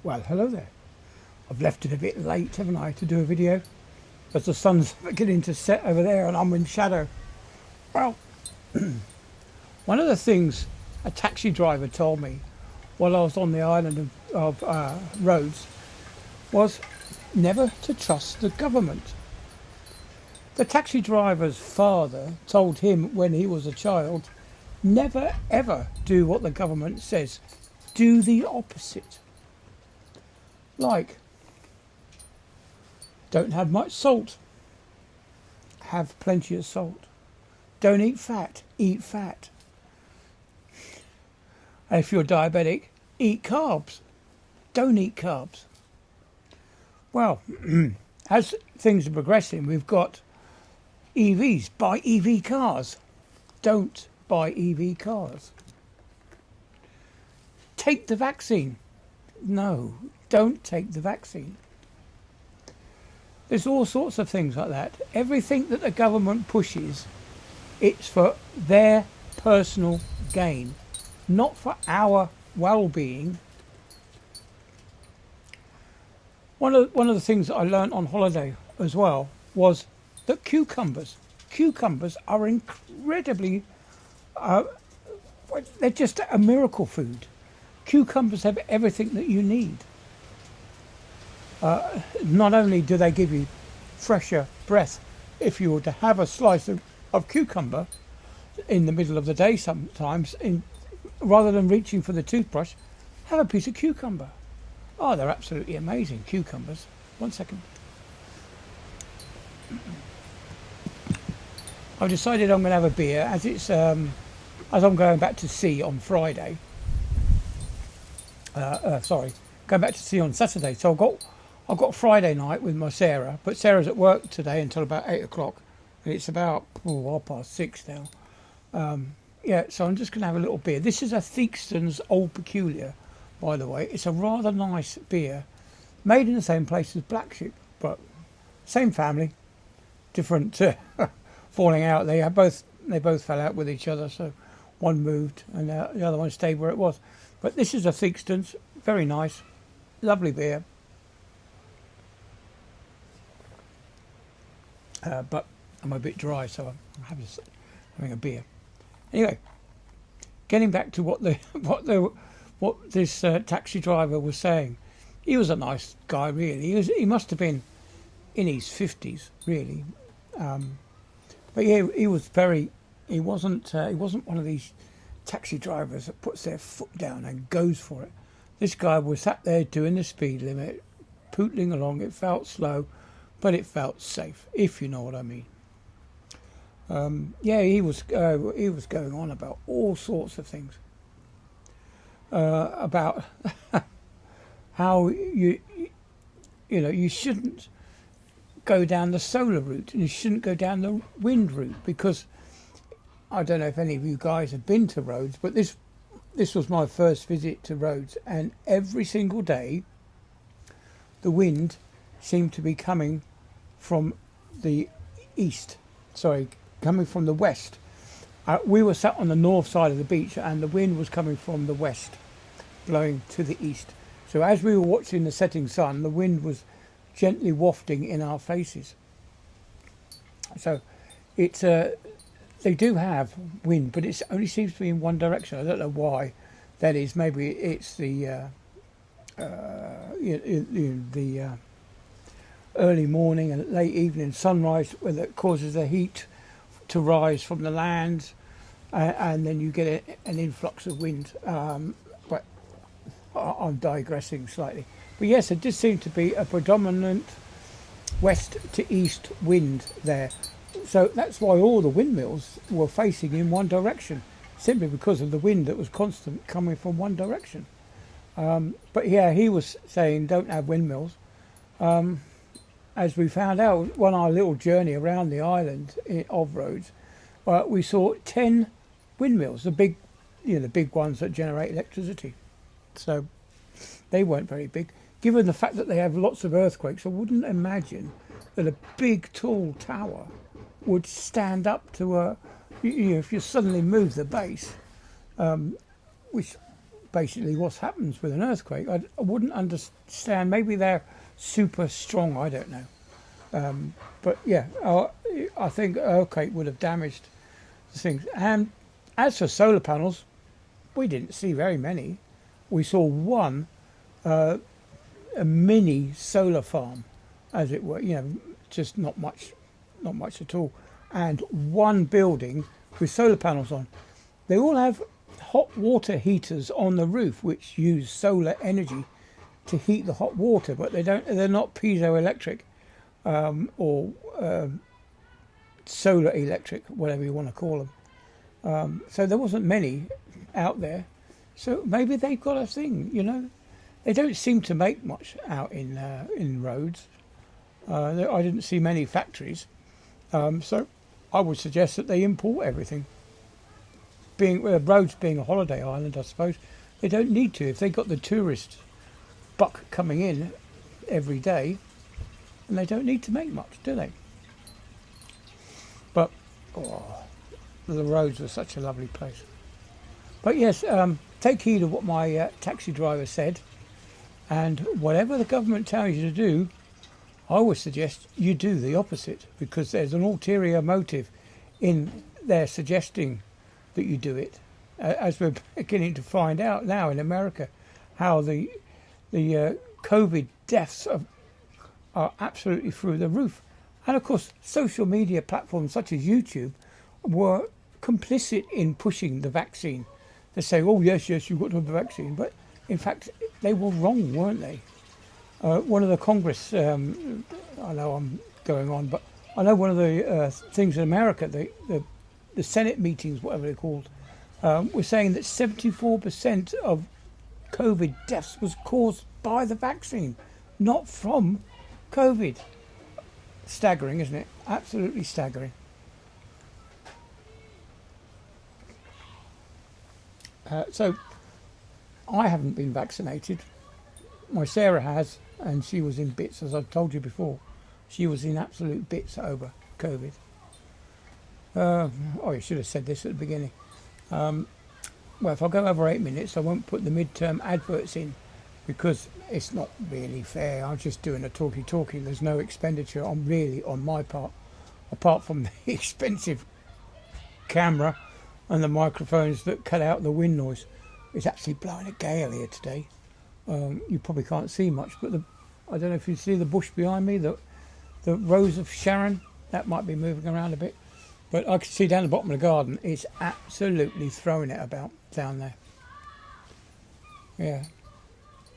Well, hello there. I've left it a bit late, haven't I, to do a video? As the sun's beginning to set over there and I'm in shadow. Well, one of the things a taxi driver told me while I was on the island of Rhodes was never to trust the government. The taxi driver's father told him when he was a child, never ever do what the government says. Do the opposite. Like, don't have much salt. Have plenty of salt. Don't eat fat. Eat fat. If you're diabetic, eat carbs. Don't eat carbs. Well, as things are progressing, we've got EVs. Buy EV cars. Don't buy EV cars. Take the vaccine. No, don't take the vaccine. There's all sorts of things like that. Everything that the government pushes, it's for their personal gain, not for our well-being. One of the things that I learnt on holiday as well was that cucumbers are incredibly, they're just a miracle food. Cucumbers have everything that you need. Not only do they give you fresher breath if you were to have a slice of cucumber in the middle of the day sometimes, rather than reaching for the toothbrush, have a piece of cucumber. Oh, they're absolutely amazing, cucumbers. 1 second. I've decided I'm going to have a beer as I'm going back to sea on Friday. Going back to sea on Saturday. So I've got Friday night with my Sarah, but Sarah's at work today until about 8 o'clock. And it's about 6:30 now. Yeah, so I'm just going to have a little beer. This is a Theakston's Old Peculiar, by the way. It's a rather nice beer, made in the same place as Black Sheep, but same family, different falling out. They both fell out with each other, so one moved and the other one stayed where it was. But this is a Theakston's, very nice, lovely beer. But I'm a bit dry, so I'm having a beer. Anyway, getting back to what this taxi driver was saying, he was a nice guy, really. He must have been in his 50s, really. But yeah, he wasn't one of these taxi drivers that puts their foot down and goes for it. This guy was sat there doing the speed limit, pootling along. It felt slow, but it felt safe, if you know what I mean. Yeah, he was going on about all sorts of things, about how you shouldn't go down the solar route and you shouldn't go down the wind route, because I don't know if any of you guys have been to Rhodes, but this was my first visit to Rhodes, and every single day the wind seemed to be coming from the east. Sorry, coming from the west. We were sat on the north side of the beach and the wind was coming from the west, blowing to the east. So as we were watching the setting sun, the wind was gently wafting in our faces. So it's they do have wind, but it only seems to be in one direction. I don't know why that is. Maybe it's the early morning and late evening sunrise, where that causes the heat to rise from the land, and then you get an influx of wind. But I'm digressing slightly. But yes, it did seem to be a predominant west to east wind there. So that's why all the windmills were facing in one direction, simply because of the wind that was constant coming from one direction. But yeah, he was saying don't have windmills. As we found out on our little journey around the island of Rhodes, we saw 10 windmills, the big ones that generate electricity. So they weren't very big. Given the fact that they have lots of earthquakes, I wouldn't imagine that a big tall tower would stand up to if you suddenly move the base, which basically what happens with an earthquake. I wouldn't understand. Maybe they're super strong. I don't know. But yeah, I think an earthquake would have damaged the things. And as for solar panels, we didn't see very many. We saw one, a mini solar farm, as it were. Just not much at all. And one building with solar panels on. They all have hot water heaters on the roof, which use solar energy to heat the hot water, but they're not piezoelectric or solar electric, whatever you want to call them. So there wasn't many out there. So maybe they've got a thing. They don't seem to make much out in roads. I didn't see many factories. So I would suggest that they import everything. Rhodes being a holiday island, I suppose, they don't need to. If they got the tourist buck coming in every day, and they don't need to make much, do they? But the roads were such a lovely place. But yes, take heed of what my taxi driver said, and whatever the government tells you to do, I would suggest you do the opposite, because there's an ulterior motive in their suggesting that you do it, as we're beginning to find out now in America, how the COVID deaths are absolutely through the roof. And of course, social media platforms such as YouTube were complicit in pushing the vaccine. They say, oh yes, you've got to have the vaccine, but in fact they were wrong, weren't they? One of the Congress, I know I'm going on, but I know one of the things in America, the Senate meetings, whatever they're called, were saying that 74% of COVID deaths was caused by the vaccine, not from COVID. Staggering, isn't it? Absolutely staggering. So, I haven't been vaccinated. My Sarah has, and she was in bits, as I've told you before. She was in absolute bits over COVID. I should have said this at the beginning. Well, if I go over 8 minutes, I won't put the midterm adverts in, because it's not really fair. I'm just doing a talking. There's no expenditure on my part, apart from the expensive camera and the microphones that cut out the wind noise. It's actually blowing a gale here today. You probably can't see much, but I don't know if you see the bush behind me, the Rose of Sharon, that might be moving around a bit. But I can see down the bottom of the garden, it's absolutely throwing it about down there. Yeah.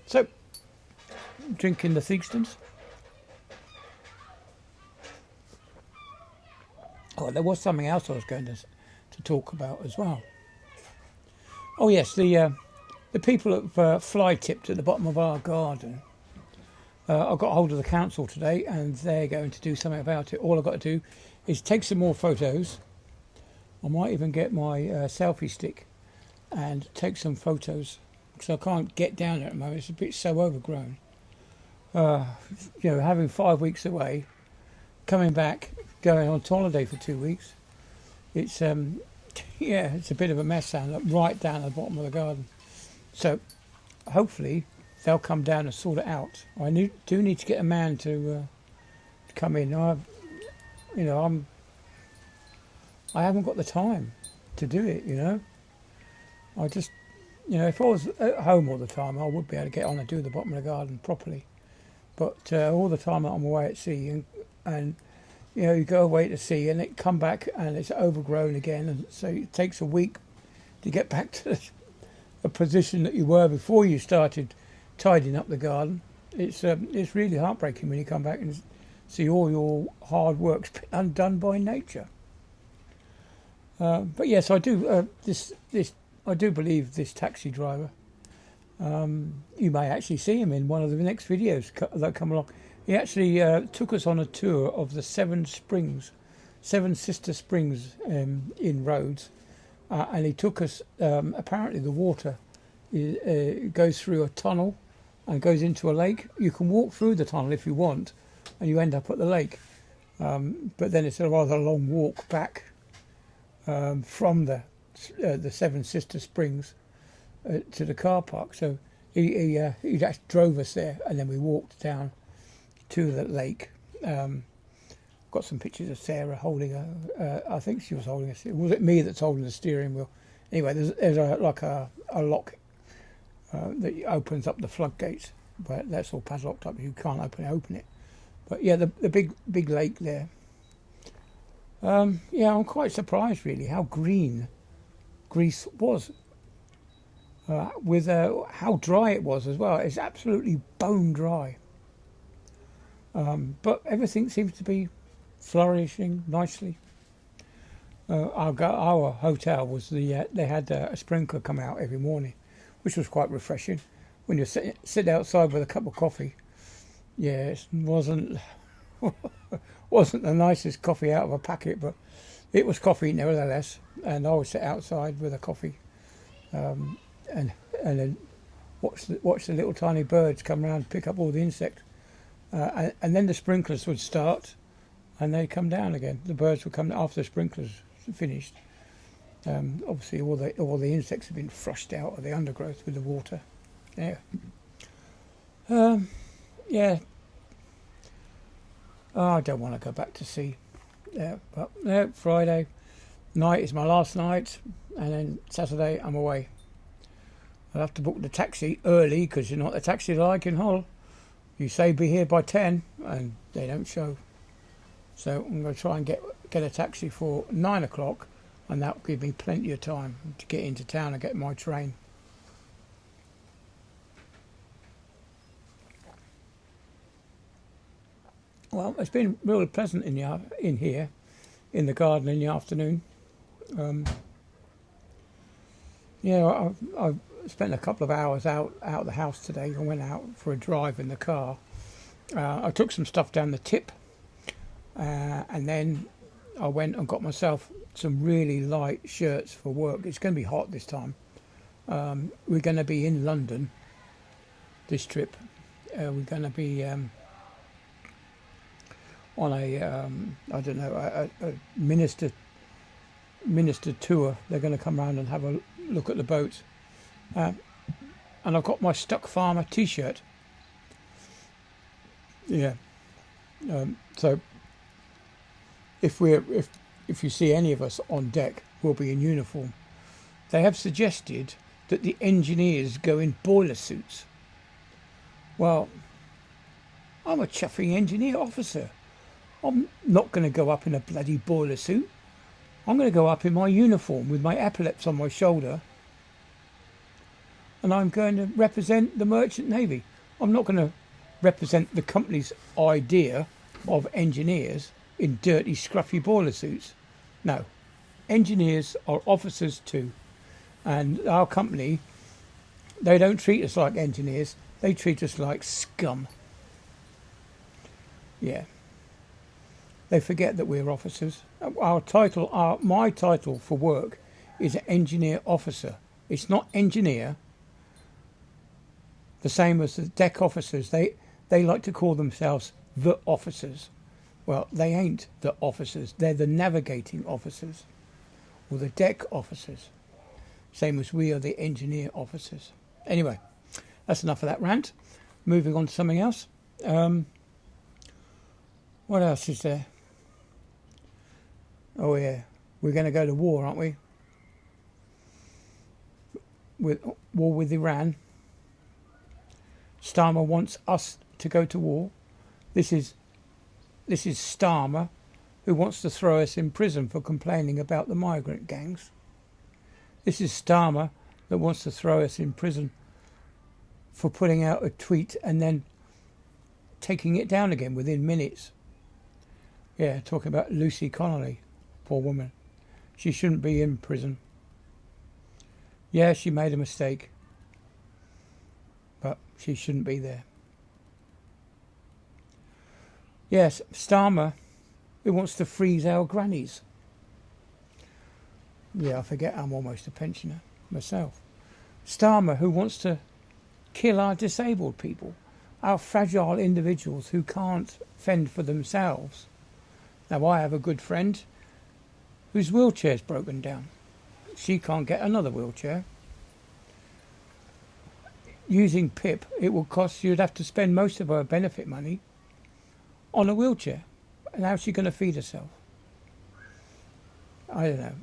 So, drinking the Thigstons. Oh, there was something else I was going to talk about as well. Oh yes, the people have fly tipped at the bottom of our garden. I got hold of the council today, and they're going to do something about it. All I've got to do is take some more photos. I might even get my selfie stick and take some photos, because I can't get down there at the moment. It's a bit so overgrown. Having 5 weeks away, coming back, going on holiday for 2 weeks. It's it's a bit of a mess right down at the bottom of the garden. So hopefully they'll come down and sort it out. I do need to get a man to come in. I haven't got the time to do it. I just, if I was at home all the time, I would be able to get on and do the bottom of the garden properly. But all the time that I'm away at sea, and you go away to sea and it come back and it's overgrown again, and so it takes a week to get back to the position that you were before you started tidying up the garden. It's really heartbreaking when you come back and see all your hard work's undone by nature. But yes, I do. I do believe this taxi driver. You may actually see him in one of the next videos that come along. He actually took us on a tour of the Seven Sister Springs in Rhodes, and he took us. Apparently, the water goes through a tunnel and goes into a lake. You can walk through the tunnel if you want, and you end up at the lake. But then it's a rather long walk back from the Seven Sister Springs to the car park. So he just drove us there, and then we walked down to the lake. Got some pictures of Sarah holding I think she was holding was it me that's holding the steering wheel? Anyway, there's a lock that opens up the floodgates, but that's all padlocked up. You can't open it. But yeah, the big lake there. Yeah, I'm quite surprised really how green Greece was, with how dry it was as well. It's absolutely bone dry. But everything seems to be flourishing nicely. Our hotel was they had a sprinkler come out every morning, which was quite refreshing. When you sit outside with a cup of coffee, yeah, it wasn't the nicest coffee out of a packet, but it was coffee nevertheless. And I would sit outside with a coffee, and then watch the little tiny birds come around and pick up all the insects, and then the sprinklers would start, and they'd come down again. The birds would come after the sprinklers finished. Obviously, all the insects have been flushed out of the undergrowth with the water. Yeah. Yeah. Oh, I don't want to go back to sea. Yeah, but no, Friday night is my last night, and then Saturday I'm away. I'll have to book the taxi early because you're not the taxi like in Hull. You say be here by 10, and they don't show. So I'm going to try and get a taxi for 9 o'clock, and that will give me plenty of time to get into town and get my train. Well, it's been really pleasant in here, in the garden in the afternoon. Yeah, I've spent a couple of hours out of the house today. I went out for a drive in the car. I took some stuff down the tip, and then I went and got myself some really light shirts for work. It's going to be hot this time. We're going to be in London this trip. We're going to be on a I don't know, a minister tour. They're going to come around and have a look at the boats. And I've got my Stuck Farmer T-shirt. Yeah. So if you see any of us on deck, we'll be in uniform. They have suggested that the engineers go in boiler suits. Well, I'm a chuffing engineer officer. I'm not going to go up in a bloody boiler suit. I'm going to go up in my uniform with my epaulets on my shoulder, and I'm going to represent the Merchant Navy. I'm not going to represent the company's idea of engineers in dirty, scruffy boiler suits. No, engineers are officers too, and our company, they don't treat us like engineers. They treat us like scum. Yeah. They forget that we're officers. My title for work is engineer officer. It's not engineer. The same as the deck officers. They like to call themselves the officers. Well, they ain't the officers. They're the navigating officers, or the deck officers. Same as we are the engineer officers. Anyway, that's enough of that rant. Moving on to something else. What else is there? Oh yeah, we're going to go to war, aren't we? With war with Iran. Starmer wants us to go to war. This is Starmer, who wants to throw us in prison for complaining about the migrant gangs. This is Starmer that wants to throw us in prison for putting out a tweet and then taking it down again within minutes. Yeah, talking about Lucy Connolly. Poor woman. She shouldn't be in prison. Yeah, she made a mistake, but she shouldn't be there. Yes, Starmer, who wants to freeze our grannies. Yeah, I forget I'm almost a pensioner myself. Starmer, who wants to kill our disabled people, our fragile individuals who can't fend for themselves. Now, I have a good friend whose wheelchair's broken down. She can't get another wheelchair. using PIP, it will cost, you'd have to spend most of her benefit money on a wheelchair. And how's she going to feed herself? I don't know.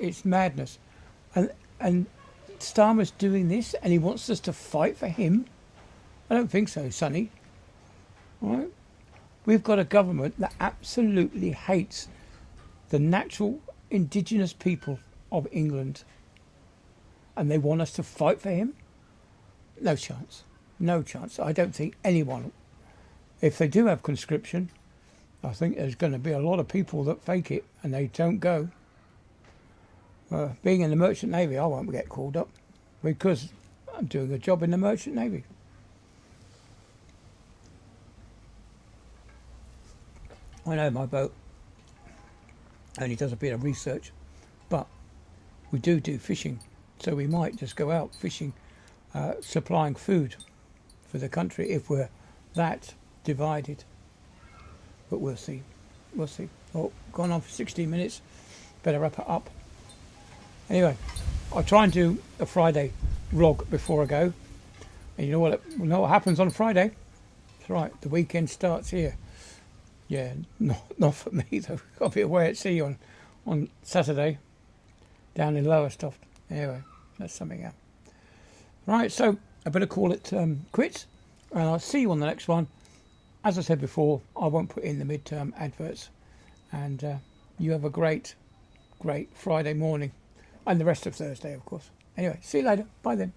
It's madness. And Starmer's doing this and he wants us to fight for him? I don't think so, Sonny. All right? We've got a government that absolutely hates the natural indigenous people of England. And they want us to fight for him? No chance. No chance. I don't think anyone. If they do have conscription, I think there's going to be a lot of people that fake it and they don't go. Being in the Merchant Navy, I won't get called up because I'm doing a job in the Merchant Navy. I know my boat only does a bit of research, but we do fishing, so we might just go out fishing, supplying food for the country if we're that divided. But we'll see. We'll see. Oh, gone on for 16 minutes. Better wrap it up. Anyway, I'll try and do a Friday vlog before I go. And you know what happens on Friday? That's right, the weekend starts here. Yeah, not for me though. Got to be away at sea on Saturday, down in Lowestoft. Anyway, that's something else. Right, so I better call it quits, and I'll see you on the next one. As I said before, I won't put in the midterm adverts, and you have a great Friday morning, and the rest of Thursday, of course. Anyway, see you later. Bye then.